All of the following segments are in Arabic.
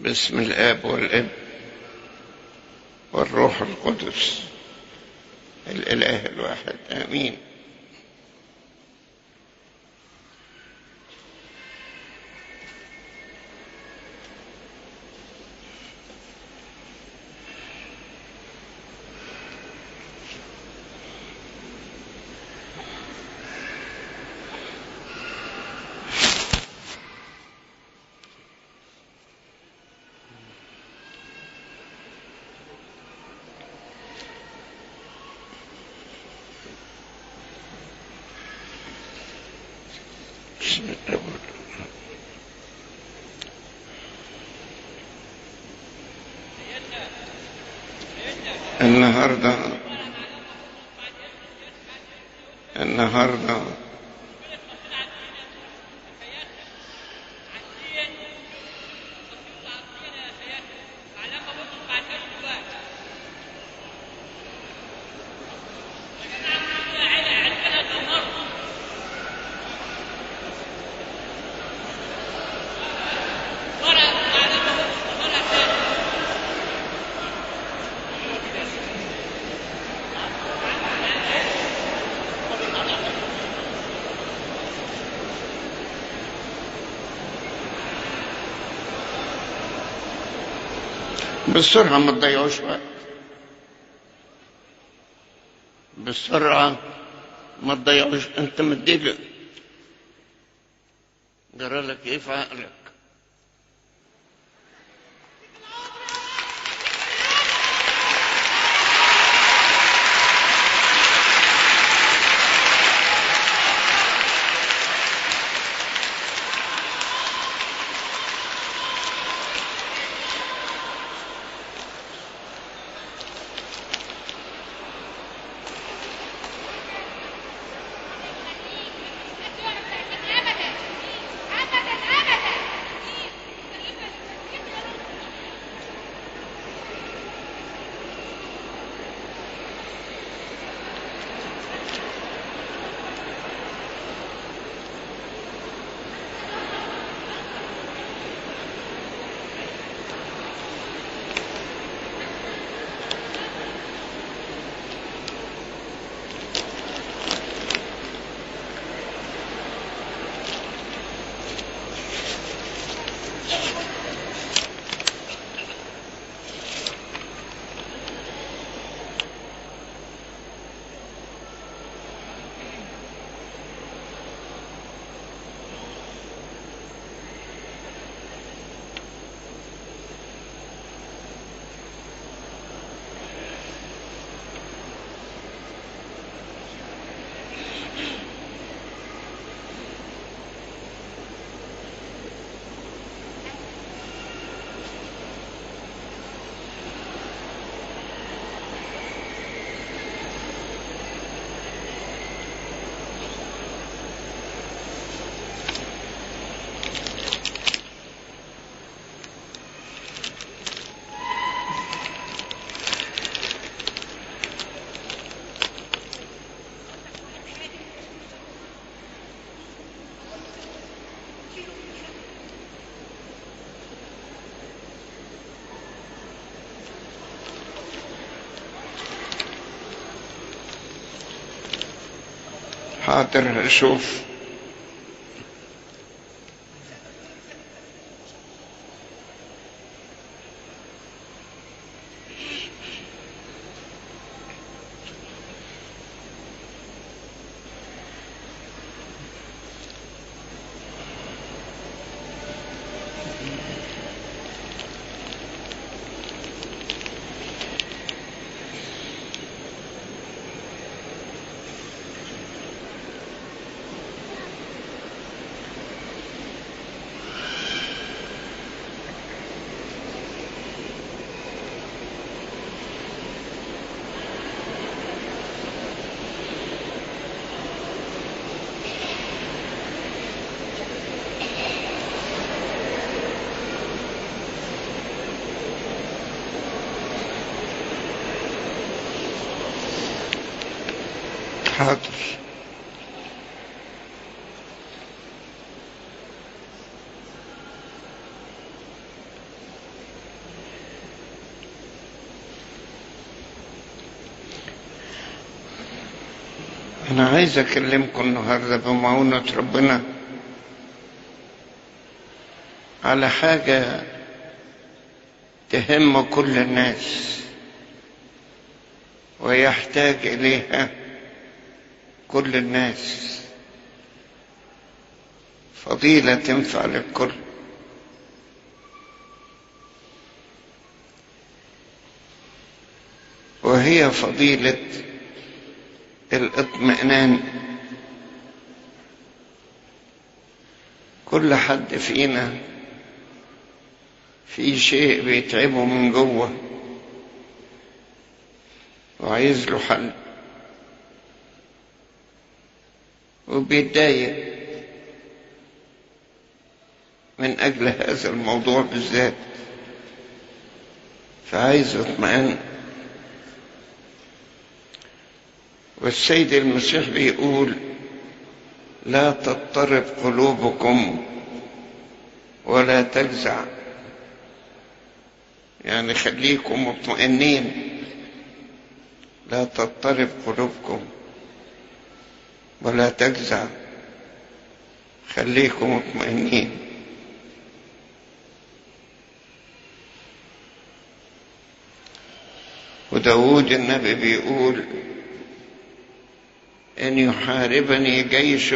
باسم الآب والابن والروح القدس الإله الواحد، آمين. النهارده بسرعة، ما تضيعوش وقت، بسرعة ما تضيعوش. انت مديله جرالك ايه في عقلك؟ حاضر، هشوف. حاضر. أنا عايز أكلمكم النهاردة بمعونة ربنا على حاجة تهم كل الناس ويحتاج إليها كل الناس، فضيلة تنفع للكل، وهي فضيلة الاطمئنان. كل حد فينا في شيء بيتعبه من جوه وعايز له حل، وبيتضايق من أجل هذا الموضوع بالذات، فعايز اطمئن. والسيد المسيح بيقول: لا تضطرب قلوبكم ولا تجزع، يعني خليكم مطمئنين، لا تضطرب قلوبكم ولا تجزع، خليكم مطمئنين. وداود النبي بيقول: إن يحاربني جيش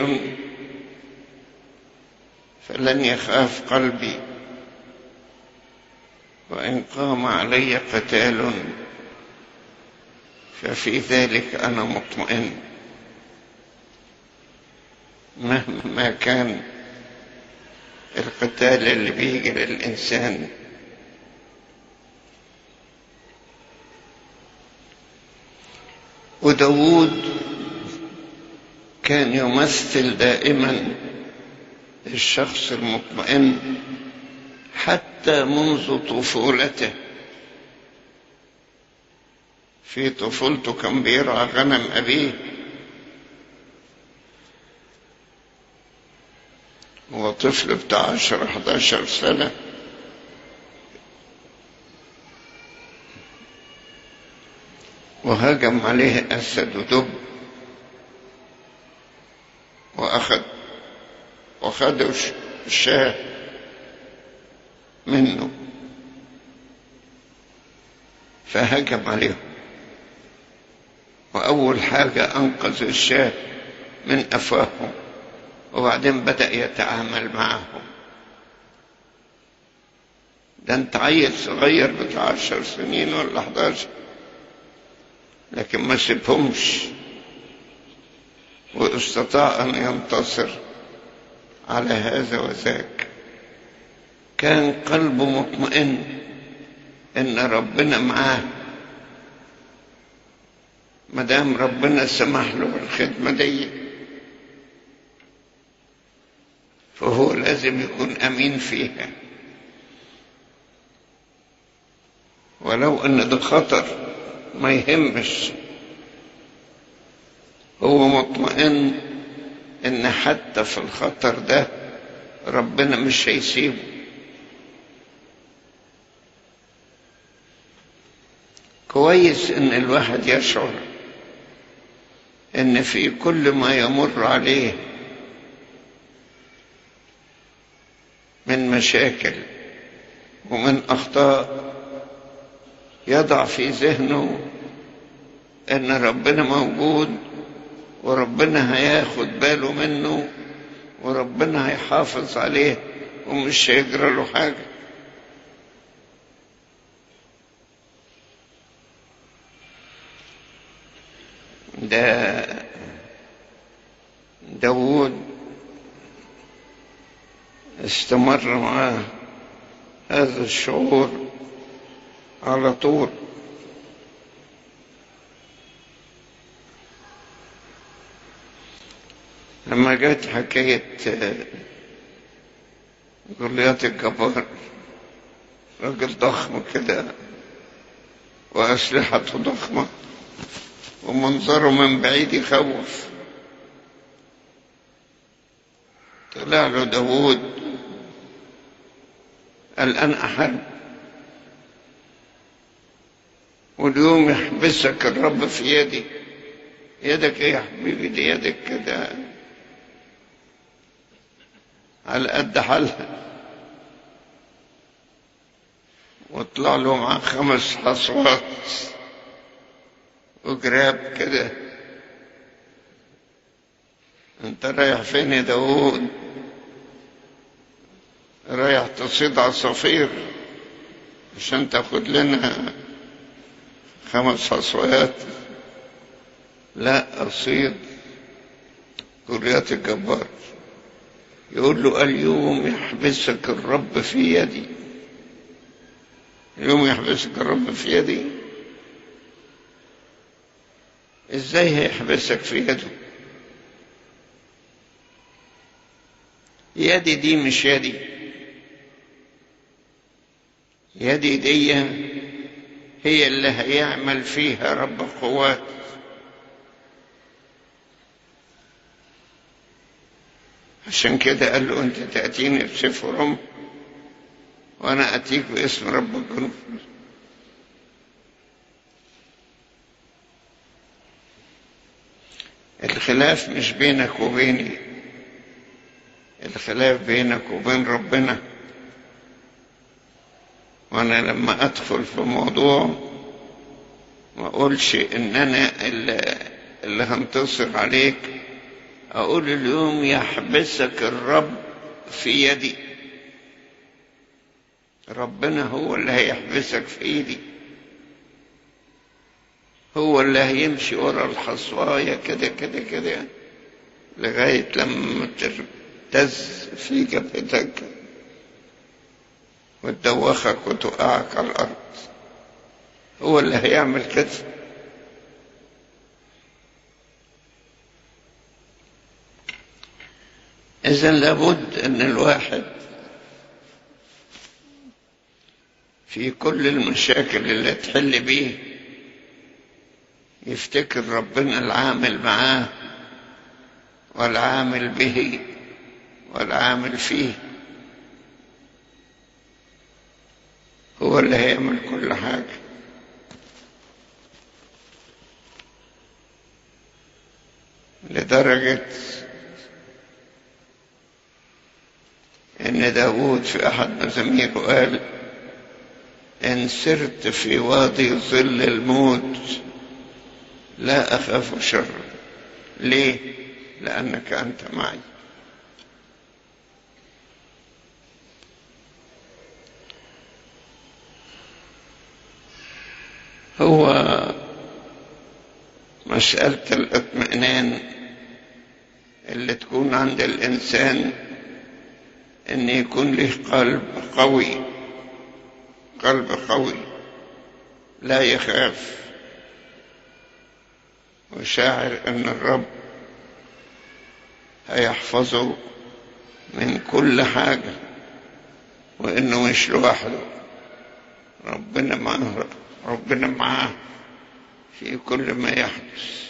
فلن يخاف قلبي، وإن قام علي قتال ففي ذلك أنا مطمئن. مهما كان القتال اللي بيجي للإنسان، وداود كان يمثل دائما الشخص المطمئن حتى منذ طفولته. في طفولته كان بيرعى غنم أبيه، هو طفل بتاع 10-11 سنة، وهجم عليه أسد ودب وأخذوا الشاه منه، فهجم عليهم، وأول حاجة أنقذ الشاه من أفواههم، وبعدين بدأ يتعامل معهم. ده انت عيل صغير بتاع 10 سنين ولا 11، لكن ما سيبهمش، واستطاع أن ينتصر على هذا وذاك. كان قلبه مطمئن إن ربنا معاه، مدام ربنا سمح له بالخدمة دي فهو لازم يكون أمين فيها، ولو أن ده خطر ما يهمش، هو مطمئن إن حتى في الخطر ده ربنا مش هيسيبه. كويس إن الواحد يشعر إن في كل ما يمر عليه من مشاكل ومن أخطاء يضع في ذهنه إن ربنا موجود، وربنا هياخد باله منه، وربنا هيحافظ عليه ومش هيجرى له حاجة. ده داود استمر معاه هذا الشعور على طول. لما جت حكاية جوليات الجبار، راجل ضخم كده وأسلحته ضخمة ومنظره من بعيد يخوف، طلع له داود قال: أنا أحارب، واليوم يحبسك الرب في يدي يدك ايه يا حبيبي؟ دي يدك كده على قد حالها. واطلع له معاه 5 حصوات وجراب كده. انت رايح فين يا داوود؟ رايح تصيد عصافير عشان تاخد لنا 5 حصوات؟ لا، أصيد جوليات الجبار. يقول له اليوم يحبسك الرب في يدي. اليوم يحبسك الرب في يدي؟ ازاي هيحبسك في يده؟ يدي دي مش يدي، يدي دي هي اللي هيعمل فيها رب قوات. عشان كده قال له انت تأتيني بسيف ورمح وانا اتيك باسم رب الجنود. الخلاف مش بينك وبيني، الخلاف بينك وبين ربنا. وانا لما ادخل في موضوع ما اقولش ان انا اللي هنتصر عليك، اقول اليوم يحبسك الرب في يدي. ربنا هو اللي هيحبسك في ايدي، هو اللي هيمشي ورا الحصواية كده كده كده لغاية لما تهتز في جبهتك وتدوخك وتوقعك على الأرض. هو اللي هيعمل كده. إذن لابد أن الواحد في كل المشاكل اللي تحل بيه يفتكر ربنا العامل معاه والعامل به والعامل فيه. هو اللي هيعمل كل حاجة. لدرجة ان داود في احد مزاميره قال ان سرت في وادي ظل الموت لا اخاف شرا. ليه؟ لانك انت معي. هو مسألة الاطمئنان اللي تكون عند الإنسان إن يكون له قلب قوي، قلب قوي لا يخاف، وشاعر إن الرب هيحفظه من كل حاجة وإنه مش لوحده، ربنا معاه، ربنا معاه في كل ما يحدث.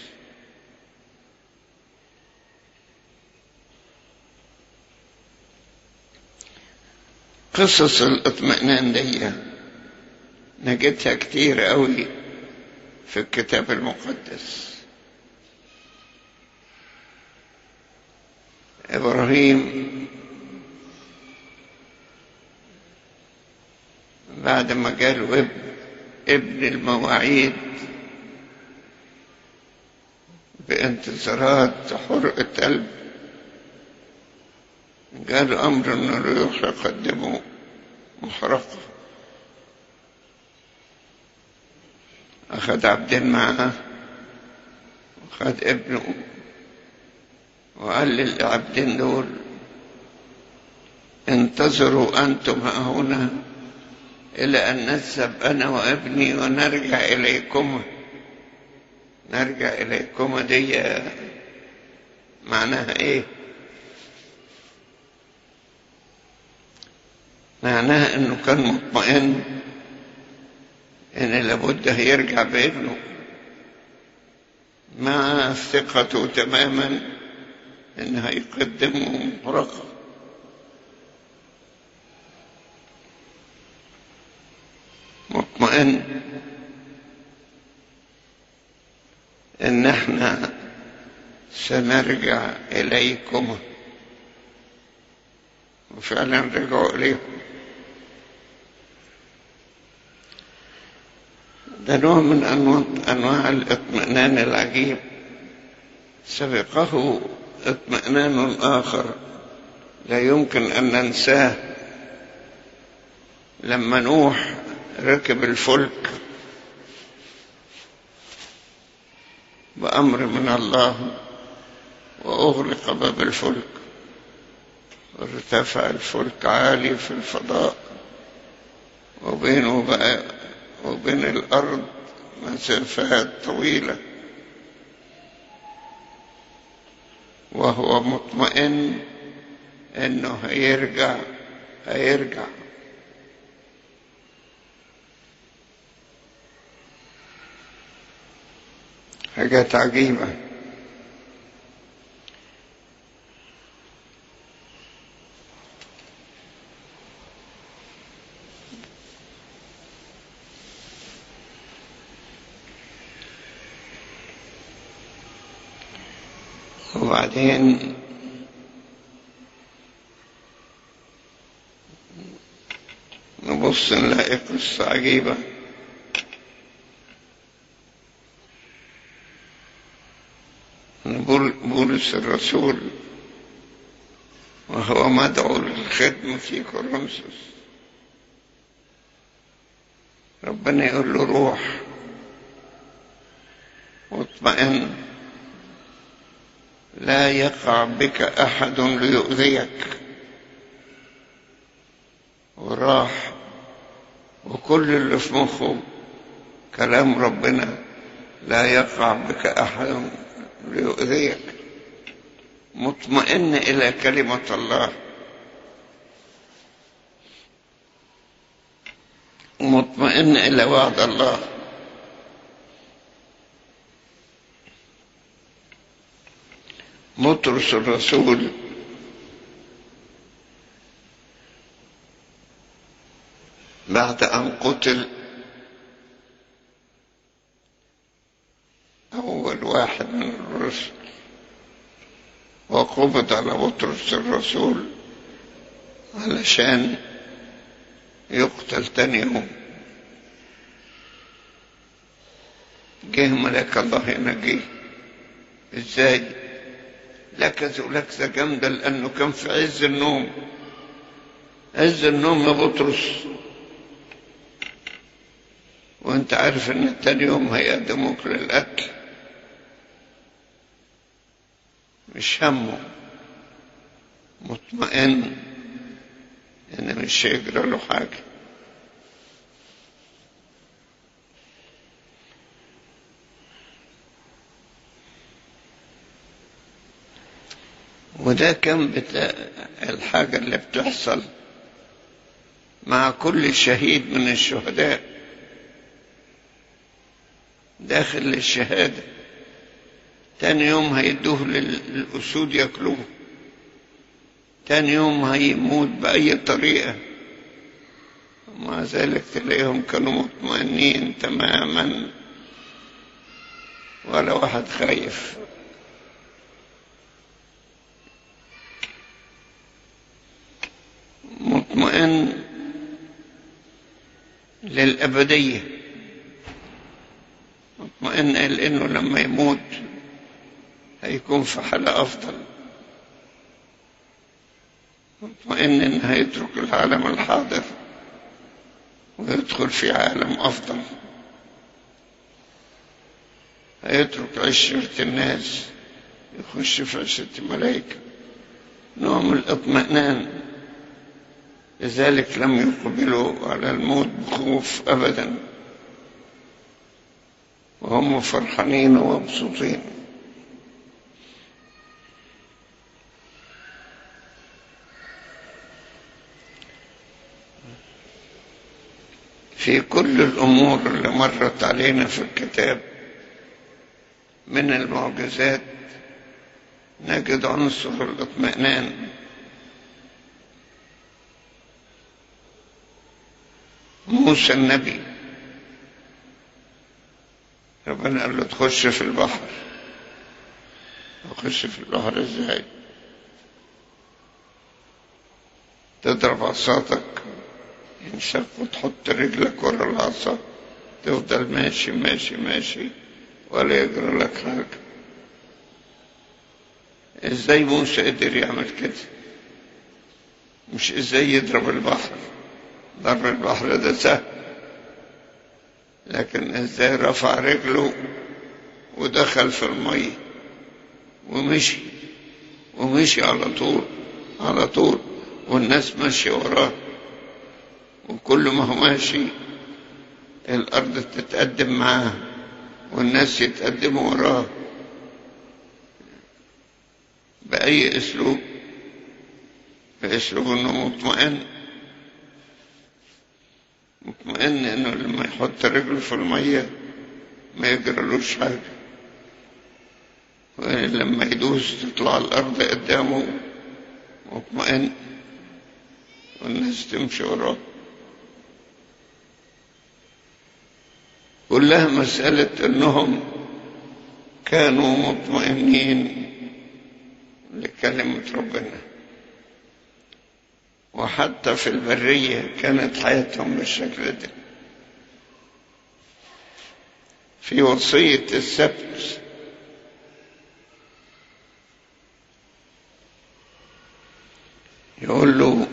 قصص الاطمئنان دي نجدها كتير قوي في الكتاب المقدس. إبراهيم بعد ما جاله ابن المواعيد بانتظارات حرقة قلب، قال أمر أنه يروح يقدمه محرقة. أخذ عبدين معه وأخذ ابنه وقال للعبدين دول انتظروا أنتم هنا إلى أن نذهب أنا وابني ونرجع إليكم. نرجع إليكم دي معناها إيه؟ معناها إنه كان مطمئن إن لابد هيرجع بابنه، مع ثقته تماما إن هيقدمه محرقة. مطمئن إن احنا سنرجع إليكم. وفعلا رجعوا إليهم. ده نوع من أنواع الاطمئنان العجيب. سبقه اطمئنان آخر لا يمكن أن ننساه، لما نوح ركب الفلك بأمر من الله وأغلق باب الفلك، وارتفع الفلك عالي في الفضاء، وبينه وبين الأرض مسافات طويلة، وهو مطمئن إنه هيرجع. حاجات عجيبة. وبعدين نبص نلاقي قصة عجيبة. بولس الرسول وهو مدعو للخدمة في كورنثوس، ربنا يقول له روح واطمئن، لا يقع بك أحد ليؤذيك. وراح، وكل اللي في مخه كلام ربنا، لا يقع بك أحد ليؤذيك. مطمئن إلى كلمة الله، مطمئن إلى وعد الله. بطرس الرسول بعد أن قتل أول واحد من الرسل وقبض على بطرس الرسول علشان يقتل تاني يوم، جه ملاك الله ينجيه. ازاي؟ لكزوا لكزة جامدة، لأنه كان في عز النوم. عز النوم يا بطرس، وانت عارف ان تاني يوم هيقدموك للقتل. مش همه، مطمئن ان مش هيجرى له حاجة. وده كان الحاجة اللي بتحصل مع كل شهيد من الشهداء داخل الشهادة. تاني يوم هيدوه للأسود يأكلوه، تاني يوم هيموت بأي طريقة، ومع ذلك تلاقيهم كانوا مطمئنين تماما، ولا واحد خايف. مطمئن للأبدية، مطمئن لأنه لما يموت هيكون في حالة أفضل، مطمئن إنه هيترك العالم الحاضر ويدخل في عالم أفضل، هيترك عشرة الناس يخش في عشرة الملائكة. نوع من الاطمئنان. لذلك لم يقبلوا على الموت بخوف أبدا، وهم فرحانين ومبسوطين. في كل الأمور اللي مرت علينا في الكتاب من المعجزات نجد عنصر الاطمئنان. موسى النبي ربنا قال له تخش في البحر، تخش في البحر ازاي؟ تضرب عصاتك ينشق وتحط رجلك ورا العصا، تفضل ماشي ماشي ماشي ولا يجرى لك حاجة. ازاي موسى قدر يعمل كده؟ مش ازاي يضرب البحر، ضرب البحر ده سهل، لكن ازاي رفع رجله ودخل في المية ومشي على طول والناس ماشية وراه، وكل ما هو ماشي الأرض تتقدم معاه والناس يتقدموا وراه. بأي أسلوب؟ بأسلوب أنه مطمئن أنه لما يحط رجله في المية ما يجرلوش حاجة، ولما يدوس تطلع الأرض قدامه مطمئن والناس تمشي وراه. كلها مسألة أنهم كانوا مطمئنين لكلمة ربنا، وحتى في البرية كانت حياتهم بالشكل ده. في وصية السبت يقول له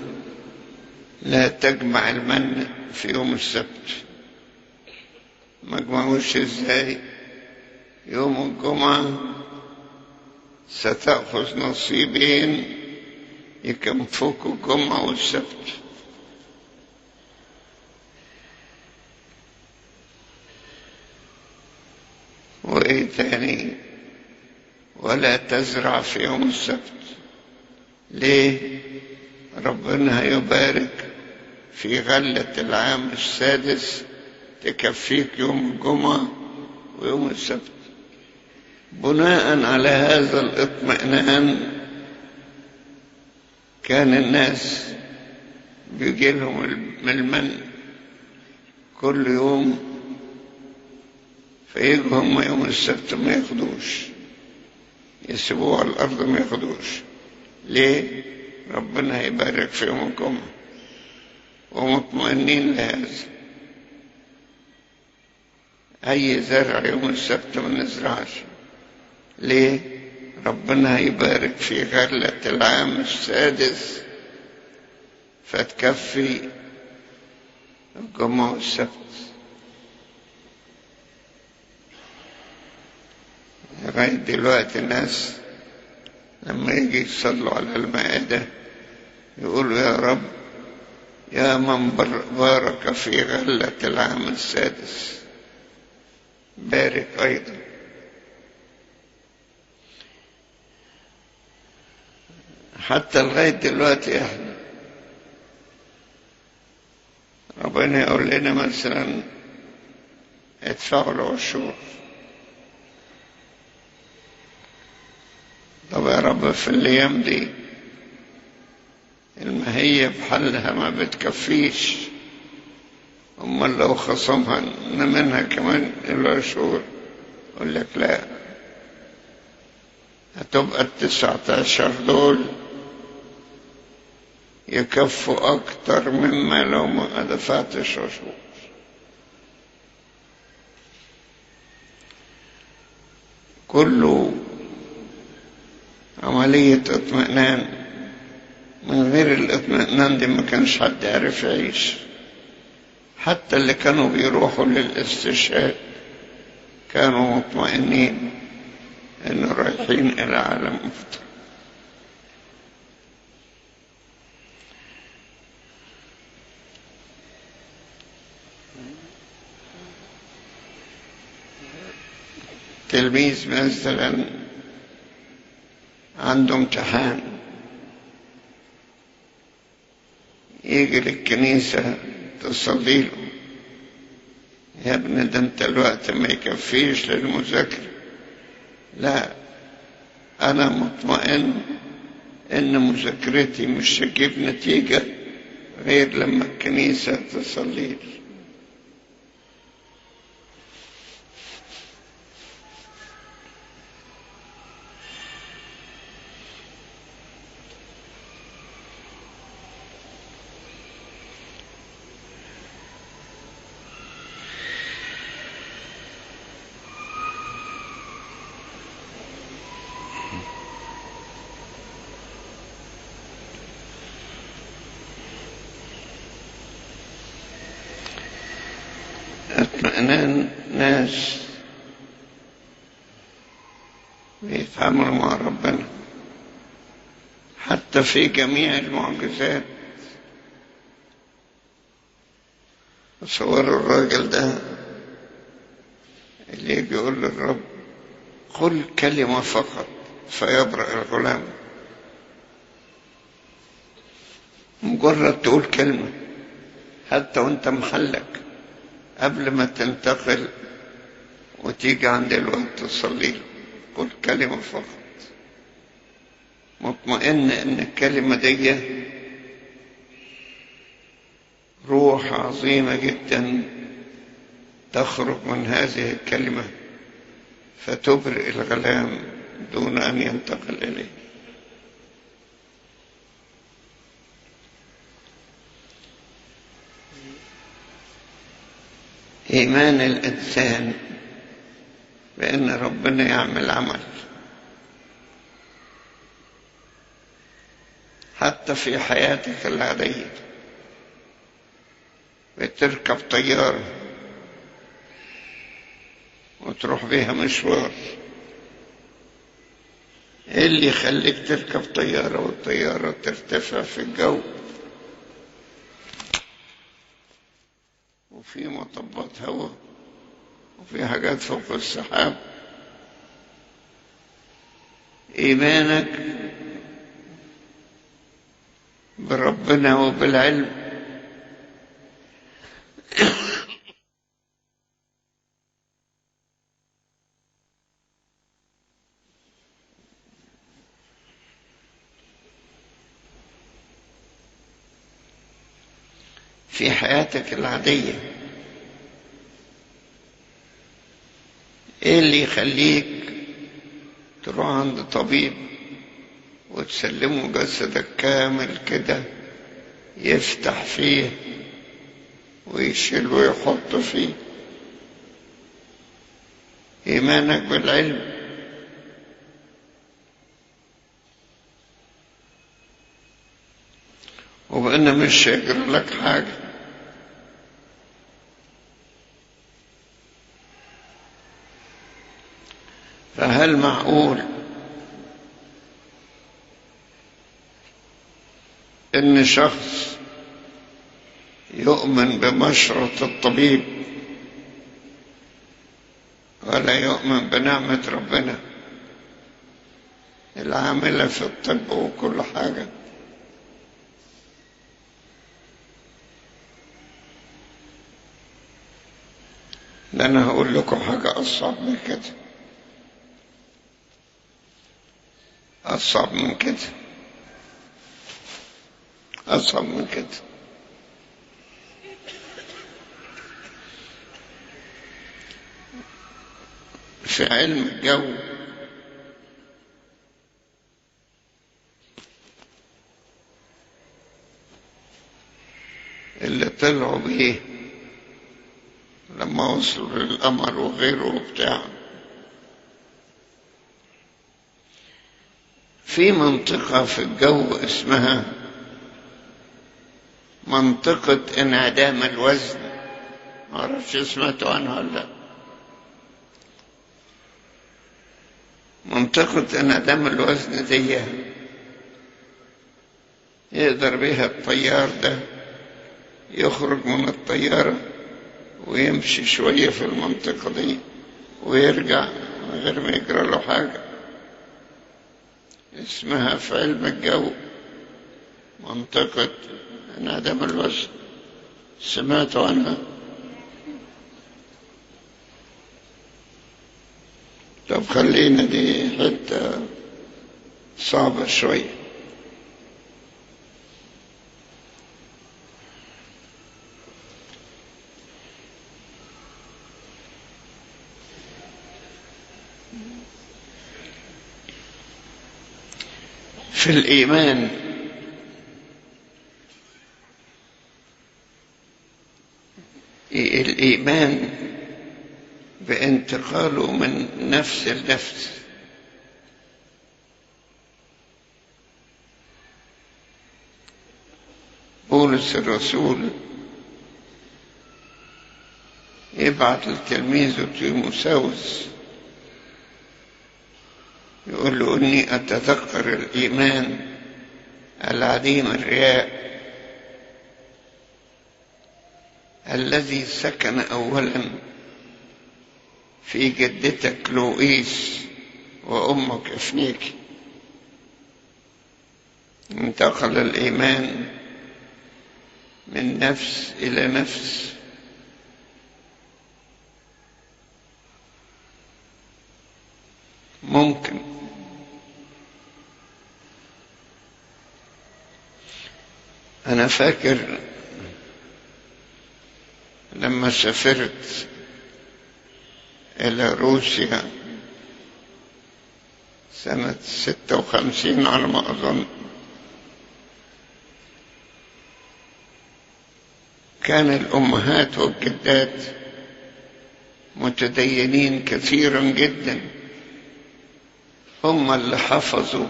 لا تجمع المن في يوم السبت. ما جمعوش ازاي؟ يوم الجمعة ستأخذ نصيبين يكفوك الجمعة والسبت. وإيه تاني؟ ولا تزرع في يوم السبت. ليه؟ ربنا هيبارك في غلة العام السادس تكفيك يوم الجمعة ويوم السبت. بناء على هذا الاطمئنان كان الناس بيجي لهم المن كل يوم، فيجوا هم يوم السبت ما ياخدوش، يسيبوه على الأرض ما ياخدوش. ليه؟ ربنا هيبارك في يوم الجمعة ومطمئنين لهذا. أي زرع يوم السبت ما نزرعش. ليه؟ ربنا هيبارك في غلة العام السادس فتكفي الجمعة والسبت. لغاية دلوقتي الناس لما يجي يصلوا على المائدة يقولوا يا رب يا من بارك في غلة العام السادس بارك أيضا. حتى لغاية دلوقتي احنا ربنا يقول لنا مثلا ادفعوا العشور. طب يا رب في الايام دي المهية بحلها ما بتكفيش، امال لو خصمها منها كمان العشور؟ يقول لك لا، هتبقى 19 دول يكفوا أكتر مما لو ما دفعتش عشور. كله عملية اطمئنان. من غير الاطمئنان دي ما كانش حد يعرف يعيش. حتى اللي كانوا بيروحوا للاستشهاد كانوا مطمئنين إنه رايحين إلى عالم أفضل. تلميذ مثلا عنده امتحان يجي للكنيسة تصلي له، يا ابني ده انت الوقت ما يكفيش للمذاكرة. لا، أنا مطمئن إن مذاكرتي مش هتجيب نتيجة غير لما الكنيسة تصلي لي. كان ناس بيتعاملوا مع ربنا حتى في جميع المعجزات. تصوروا الراجل ده اللي يجي يقول للرب قل كلمة فقط فيبرأ الغلام. مجرد تقول كلمة حتى وانت محلك قبل ما تنتقل وتيجي عند الوقت تصلي له، قل كلمة فقط، مطمئن ان الكلمة دي روح عظيمة جدا تخرج من هذه الكلمة فتبرئ الغلام دون أن ينتقل إليه. إيمان الإنسان بأن ربنا يعمل عمل حتى في حياتك العادية. بتركب طيارة وتروح بيها مشوار، ايه اللي يخليك تركب طيارة والطيارة ترتفع في الجو وفي مطبات هواء وفي حاجات فوق السحاب؟ إيمانك بربنا وبالعلم في حياتك العادية. ايه اللي يخليك تروح عند طبيب وتسلمه جسدك كامل كده يفتح فيه ويشيل ويحط فيه؟ إيمانك بالعلم. وبأنه مش هيجرى لك حاجة. فهل معقول إن شخص يؤمن بمشورة الطبيب ولا يؤمن بنعمة ربنا العاملة في الطب وكل حاجة؟ ده أنا هقول لكم حاجة أصعب من كده، أصعب من كده، أصعب من كده. في علم الجو اللي طلعوا بيه لما وصلوا للقمر وغيره وبتاع، في منطقة في الجو اسمها منطقة انعدام الوزن. ما اعرفش سمعتوا عنها ولا لا. منطقة انعدام الوزن دي يقدر بها الطيار ده يخرج من الطيارة ويمشي شوية في المنطقة دي ويرجع من غير ما يجرى له حاجة. اسمها في علم الجو منطقة انعدام الوزن. سمعتوا عنها؟ طب خلينا دي حتة صعبة شوية. في الإيمان الإيمان بانتقاله من نفس لنفس. بولس الرسول يبعت لتلميذه تيموساوس يقول له إني أتذكر الإيمان العديم الرياء الذي سكن أولا في جدتك لوئيس وأمك إفنيكي. انتقل الإيمان من نفس إلى نفس. ممكن أنا فاكر لما سافرت إلى روسيا سنة 56 على ما أظن، كان الأمهات والجدات متدينين كثيرا جدا، هم اللي حفظوا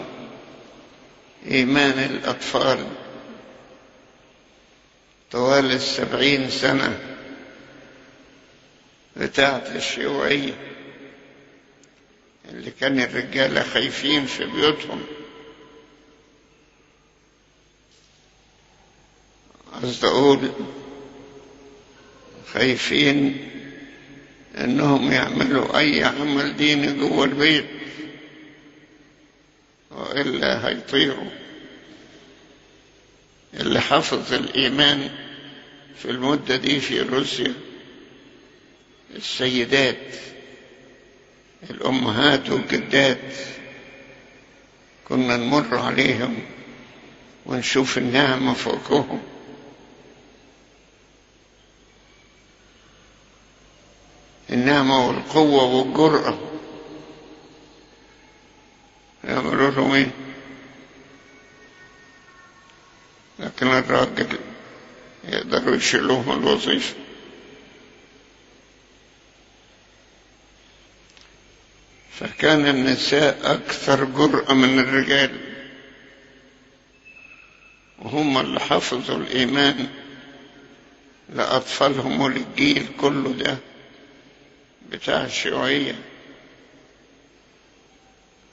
إيمان الأطفال طوال 70 سنة بتاعت الشيوعية اللي كان الرجالة خايفين في بيوتهم. قصد أقول خايفين إنهم يعملوا أي عمل ديني جوه البيت وإلا هيطيروا. اللي حفظ الإيمان في المدة دي في روسيا السيدات الأمهات والجدات، كنا نمر عليهم ونشوف النعمة فوقهم. النعمة والقوة والجرأة. يعملوا لهم ايه؟ لكن الراجل يقدروا يشيلوهم الوظيفة. فكان النساء أكثر جرأة من الرجال، وهم اللي حفظوا الإيمان لأطفالهم وللجيل كله ده بتاع الشيوعية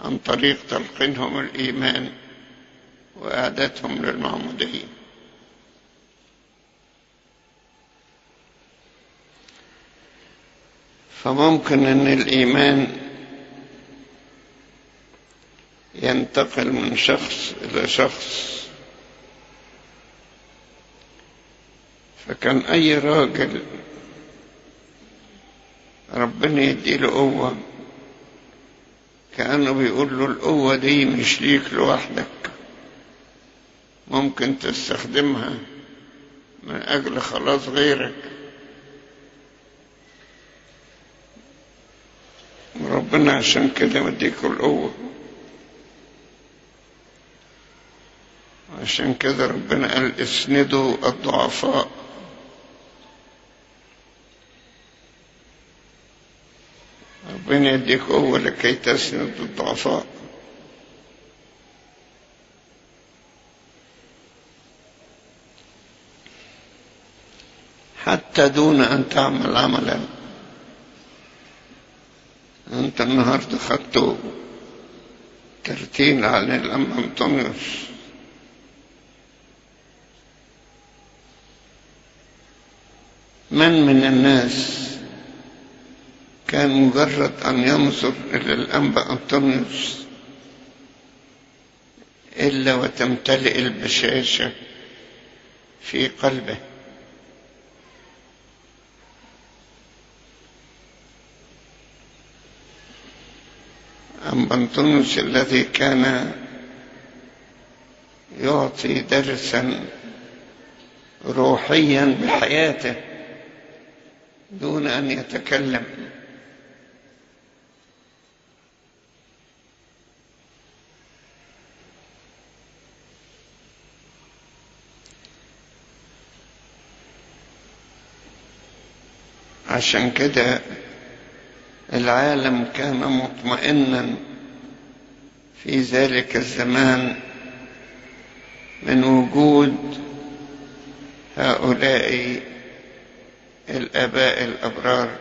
عن طريق تلقينهم الإيمان وإعدادهم للمعمودية. فممكن أن الإيمان ينتقل من شخص إلى شخص. فكان أي راجل ربنا يديله قوة كأنه بيقول له القوة دي مش ليك لوحدك، ممكن تستخدمها من أجل خلاص غيرك. ربنا عشان كده مديكوا القوة، عشان كده ربنا قال اسندوا الضعفاء. ربنا يديك قوة لكي تسند الضعفاء. حتى دون أن تعمل عملا. أنت النهاردة خدتوا ترتيل عن الأنبا أنطونيوس، من الناس كان مجرد أن ينظر إلى الأنبا أنطونيوس إلا وتمتلئ البشاشة في قلبه. أنبا أنطونيوس الذي كان يعطي درسا روحيا بحياته دون أن يتكلم. عشان كده العالم كان مطمئنا في ذلك الزمان من وجود هؤلاء الآباء الأبرار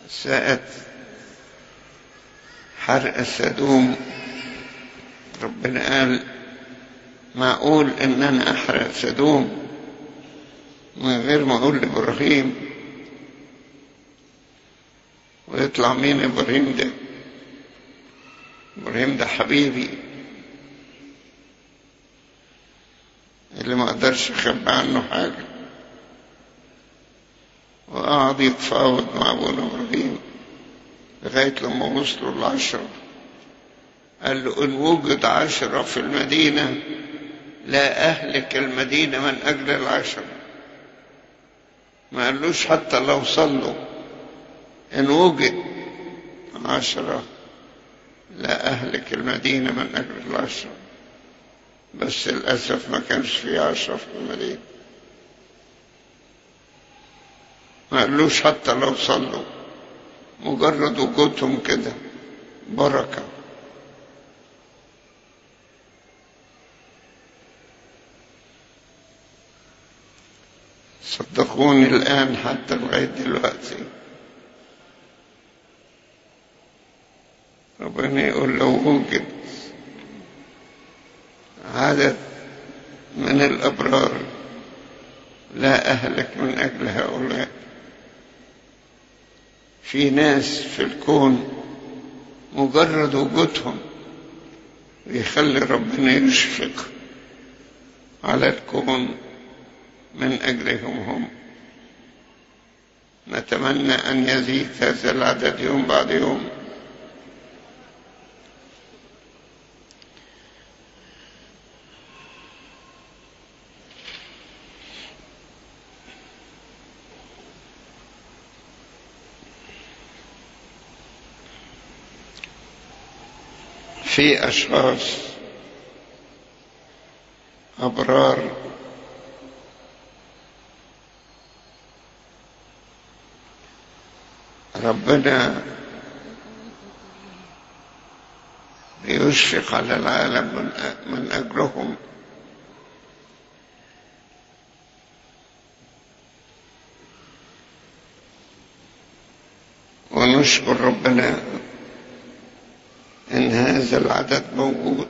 ساءت حرق سدوم. ربنا قال معقول ان انا احرق سدوم من غير ما اقول لابراهيم؟ ويطلع مين ابراهيم ده؟ ابراهيم ده حبيبي اللي ما اقدرش اخبي عنه حاجه. وقعد يتفاوض مع ابونا ابراهيم لغايه لما وصلوا ل10. قال له إن وجد 10 في المدينة لا أهلك المدينة من أجل 10. ما قالوش حتى لو صلوا، إن وجد 10 لا أهلك المدينة من أجل 10. بس للأسف ما كانش في 10 في المدينة. ما قالوش حتى لو صلوا، مجرد وجودهم كده بركة. صدقوني الآن حتى لغاية دلوقتي ربنا يقول لو وجد عدد من الأبرار لا أهلك من أجل هؤلاء. في ناس في الكون مجرد وجودهم يخلي ربنا يشفق على الكون من أجلهم هم. نتمنى أن يزيد هذا العدد يوم بعد يوم. في أشخاص أبرار ربنا يشفق على العالم من أجلهم. ونشكر ربنا إن هذا العدد موجود.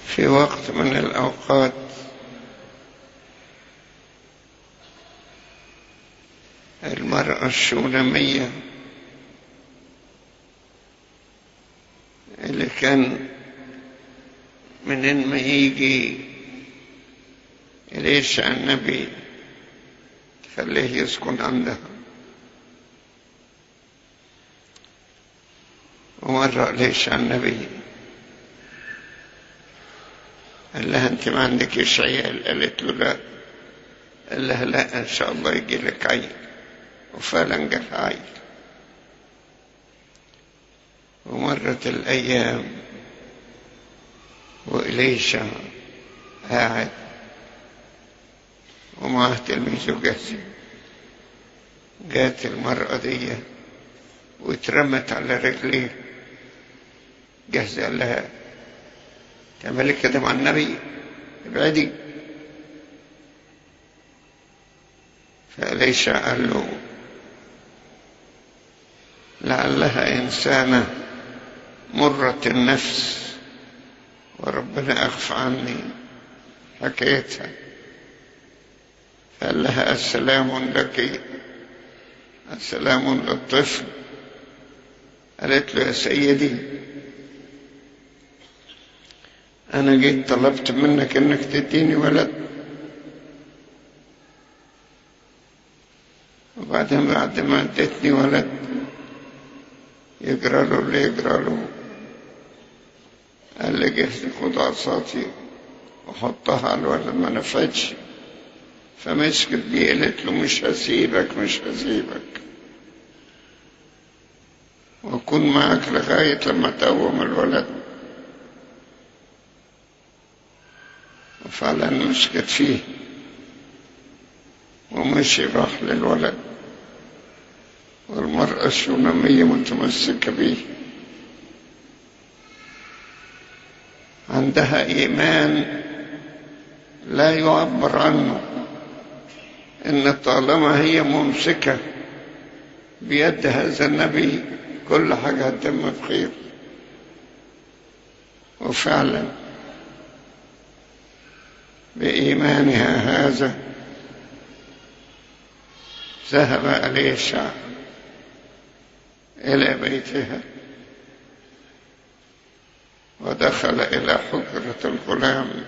في وقت من الأوقات المرأة الشونامية اللي كان منين ما يجي إليشع النبي خليه يسكن عندها. ومرة إليشع النبي قال لها أنت ما عندكش عيال؟ قالت له لا. قال لها لا إن شاء الله يجي لك عيل. وفعلا جالها عيل. ومرت الأيام وإليشع قاعد ومعه تلميذه جهزي. جات المرأة دي واترمت على رجليه. جهزي قال لها تعملي كده مع النبي؟ ابعدي. فإليشع قال له لعلها إنسانة مرة النفس وربنا أخفى عني حكايتها. قال لها السلام لك، السلام للطفل. قالت له يا سيدي أنا جيت طلبت منك إنك تديني ولد، وبعدين بعد ما اديتني ولد يجرى له اللي يجرى له. قال لي جهزي خد عصاتي وحطها على الولد. ما نفعتش. فمسكت دي قالت له مش هسيبك مش هسيبك. وأكون معك لغاية لما تقوم الولد. وفعلا مسكت فيه ومشي راح للولد، والمرأة الشونامية متمسكة به، عندها إيمان لا يعبر عنه، إن طالما هي ممسكة بيد هذا النبي كل حاجة هتتم بخير. وفعلا بإيمانها هذا ذهب أليشع إلى بيتها ودخل إلى حجرة الغلام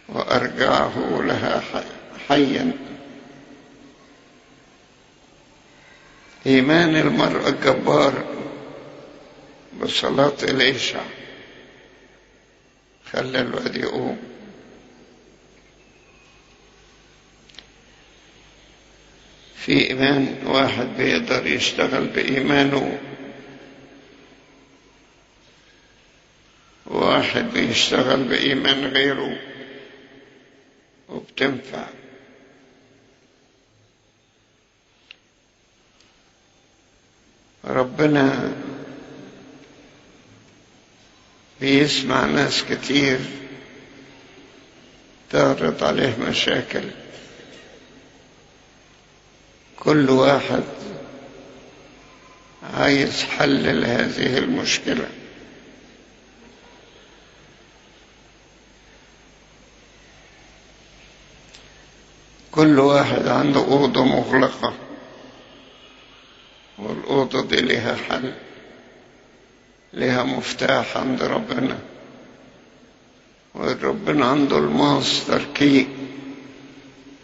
وأرجعه لها حيا. إيمان المرأة الجبار بصلاة إليشع خلى الواد يقوم. في إيمان واحد بيقدر يشتغل بإيمانه، وواحد بيشتغل بإيمان غيره وبتنفع. ربنا بيسمع ناس كتير تعرض عليه مشاكل، كل واحد عايز حل لهذه المشكلة. كل واحد عنده أوضة مغلقة، والأوضة دي لها حل، لها مفتاح عند ربنا، وربنا عنده الماستر كي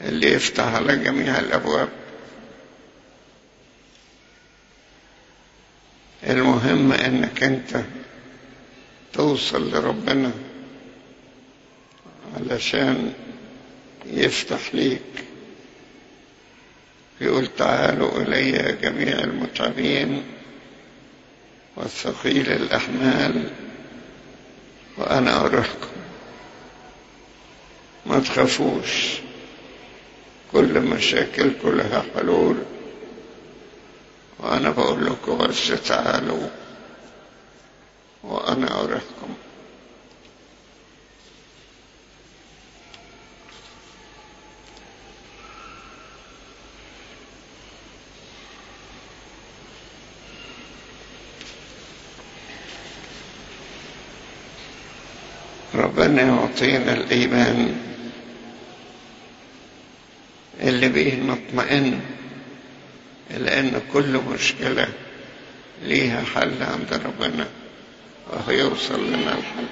اللي يفتح على جميع الأبواب. المهم انك انت توصل لربنا علشان يفتح ليك. يقول تعالوا إلي جميع المتعبين والثقيل الأحمال وأنا أريحكم. ما تخافوش، كل مشاكلكم لها حلول، وأنا بقول لكم بس تعالوا وأنا أريحكم. ربنا يعطينا الإيمان اللي بيه نطمئن، لأن كل مشكلة ليها حل عند ربنا وهيوصل لنا الحل.